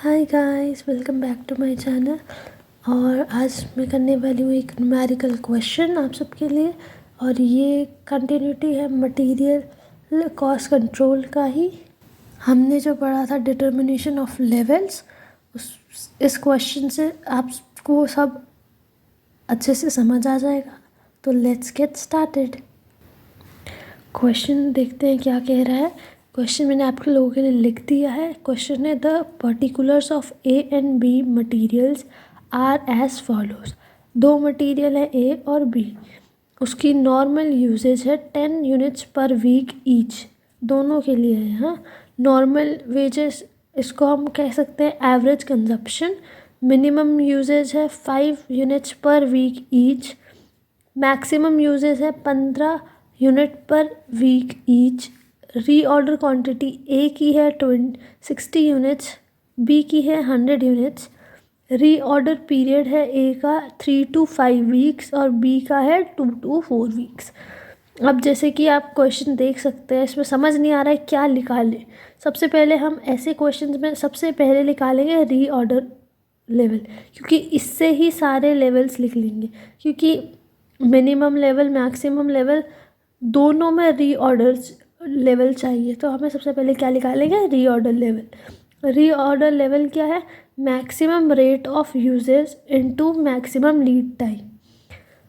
Hi guys, welcome back to my channel. और आज मैं करने वाली हूँ एक न्यूमेरिकल क्वेश्चन आप सबके लिए। और ये कंटिन्यूटी है मटेरियल कॉस्ट कंट्रोल का ही। हमने जो पढ़ा था डिटर्मिनेशन ऑफ लेवल्स, इस क्वेश्चन से आपको सब अच्छे से समझ आ जाएगा। तो लेट्स गेट स्टार्टेड। क्वेश्चन देखते हैं क्या कह रहा है। क्वेश्चन मैंने आपके लोगों के लिए लिख दिया है। क्वेश्चन है the particulars of A and B materials are as follows. दो मटेरियल है ए और बी, उसकी नॉर्मल यूजेज है 10 यूनिट्स पर वीक ईच, दोनों के लिए है। हाँ, नॉर्मल वेजेस इसको हम कह सकते हैं एवरेज कंजप्शन। मिनिमम यूजेज है 5 units per week each. Maximum usages है 15 unit per week each. Reorder quantity A की है 60 यूनिट्स, बी की है 100 यूनिट्स। रीऑर्डर पीरियड है ए का 3 to 5 वीक्स और बी का है 2 to 4 वीक्स। अब जैसे कि आप क्वेश्चन देख सकते हैं, इसमें समझ नहीं आ रहा है क्या निकालें। सबसे पहले हम ऐसे क्वेश्चंस में सबसे पहले निकालेंगे रीऑर्डर लेवल, क्योंकि इससे ही सारे लेवल्स लिख लेंगे। क्योंकि मिनिमम लेवल मैक्सिमम लेवल दोनों में रीऑर्डर लेवल चाहिए, तो हमें सबसे पहले क्या निकालेंगे, रीऑर्डर लेवल। रीऑर्डर लेवल क्या है, maximum rate of usages into maximum lead time.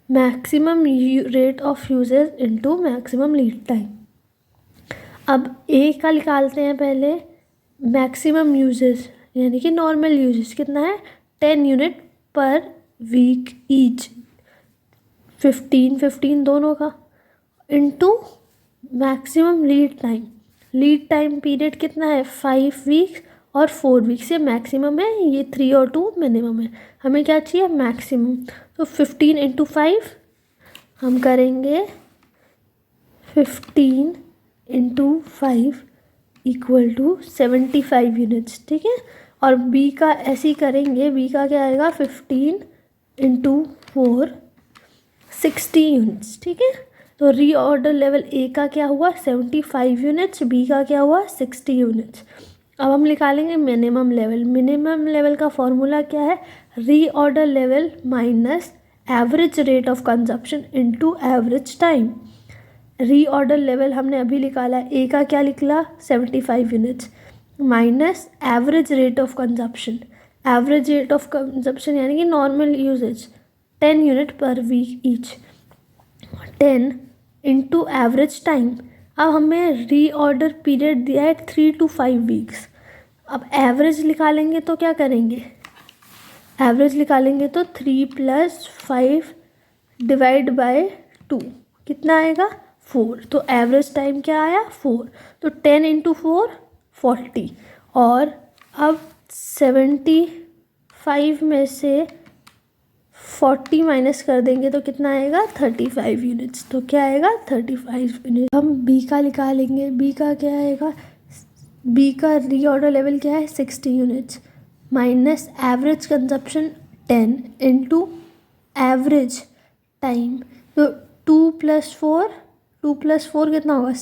Maximum rate of usages into maximum lead time. अब ए का निकालते हैं पहले। मैक्सिमम यूजेज यानी कि नॉर्मल यूजेज कितना है, 10 यूनिट पर वीक ईच, 15 दोनों का, into maximum lead time. Lead time period कितना है, 5 वीक्स और 4 वीक्स। ये मैक्सिमम है, ये 3 और 2 मिनिमम है। हमें क्या चाहिए, मैक्सिमम। तो 15 इंटू 5 हम करेंगे 15 इंटू 5 इक्वल टू 75 यूनिट्स, ठीक है। और बी का ऐसे ही करेंगे, बी का क्या आएगा, 15 इंटू 4 60 यूनिट्स, ठीक है। तो रीऑर्डर लेवल ए का क्या हुआ, 75 यूनिट्स, बी का क्या हुआ, 60 यूनिट्स। अब हम निकालेंगे मिनिमम लेवल। मिनिमम लेवल का फॉर्मूला क्या है, reorder level minus average rate of consumption into average time. Reorder level हमने अभी निकाला, ए का क्या निकला, 75 units, minus average rate of consumption. Average rate of consumption यानी कि normal usages 10 unit per week each, 10 into average time. अब हमें रीऑर्डर पीरियड दिया है 3 to 5 वीक्स। अब एवरेज निकालेंगे तो क्या करेंगे, एवरेज निकालेंगे तो 3 + 5 डिवाइड बाय 2 कितना आएगा, 4। तो एवरेज टाइम क्या आया, 4। तो 10 इंटू 4 40। और अब 75 में से 40 माइनस कर देंगे तो कितना आएगा, 35 यूनिट्स। तो क्या आएगा, 35 यूनिट। हम बी का निकालेंगे, बी का क्या आएगा, बी का रीऑर्डर लेवल क्या है, 60 units, minus average consumption 10 into average time. तो 2 + 4 कितना होगा,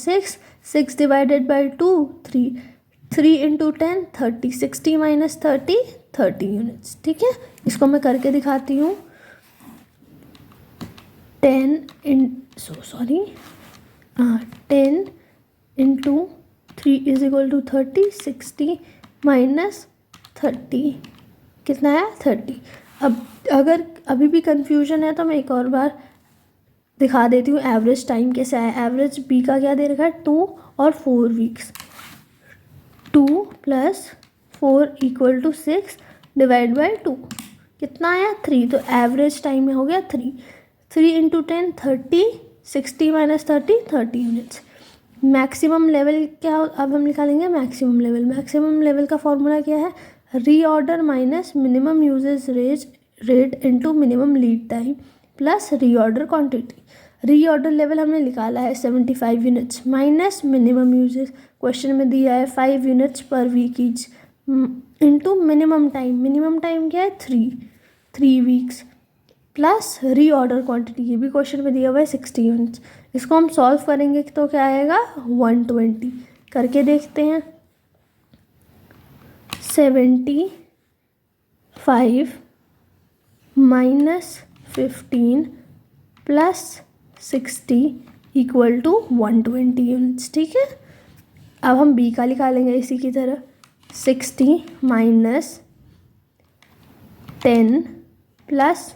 6 divided by 2 3 into 10 30, 60 minus 30 units, ठीक है। इसको मैं करके दिखाती हूँ। 10 into 3 is equal to 30, 60 minus 30 कितना है, 30। अब अगर अभी भी कंफ्यूजन है तो मैं एक और बार दिखा देती हूँ एवरेज टाइम कैसे आया। एवरेज बी का क्या दे रखा है, 2 और 4 weeks. 2 + 4 equal to 6 divide by 2 कितना आया, 3। तो एवरेज टाइम में हो गया 3 into 10 30, 60 minus 30 units. Maximum level क्या, अब हम निकालेंगे मैक्सिमम लेवल। मैक्सिमम लेवल का फॉर्मूला क्या है, reorder minus minimum usage rate into minimum lead time plus reorder quantity. Reorder level हमने निकाला है 75 units minus minimum usages, question में दिया है 5 units per week each, into minimum time. Minimum time क्या है, 3 वीक्स, प्लस रीऑर्डर क्वांटिटी, ये भी क्वेश्चन में दिया हुआ है 60 यूनिट्स। इसको हम सॉल्व करेंगे तो क्या आएगा, 120। करके देखते हैं। 75 minus 15 plus 60 equal to 120 units. ठीक है, अब हम बी का निकालेंगे इसी की तरह। 60 माइनस 10 प्लस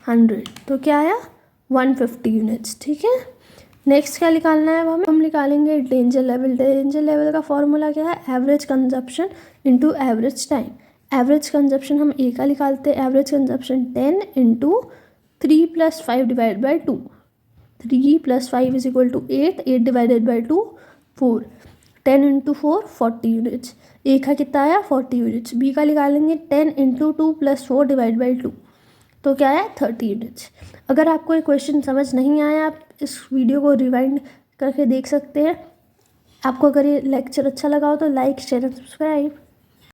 100 तो क्या आया 150 यूनिट्स। ठीक है, नेक्स्ट क्या निकालना है अब हम निकालेंगे डेंजर लेवल। डेंजर लेवल का फॉर्मूला क्या है, average consumption into average time. Average consumption हम ए का निकालते हैं, average consumption 10 into 3 + 5 divide by 2। 3 + 5 is equal to 8, 8 divided by 2 4, 10 into 4 40 units. A का कितना आया 40 यूनिट्स। बी का निकालेंगे 10 इंटू 2 + 4 डिवाइड बाई 2 तो क्या है 30 यूनिट्स। अगर आपको ये क्वेश्चन समझ नहीं आया आप इस वीडियो को रिवाइंड करके देख सकते हैं। आपको अगर ये लेक्चर अच्छा लगा हो तो लाइक शेयर एंड सब्सक्राइब।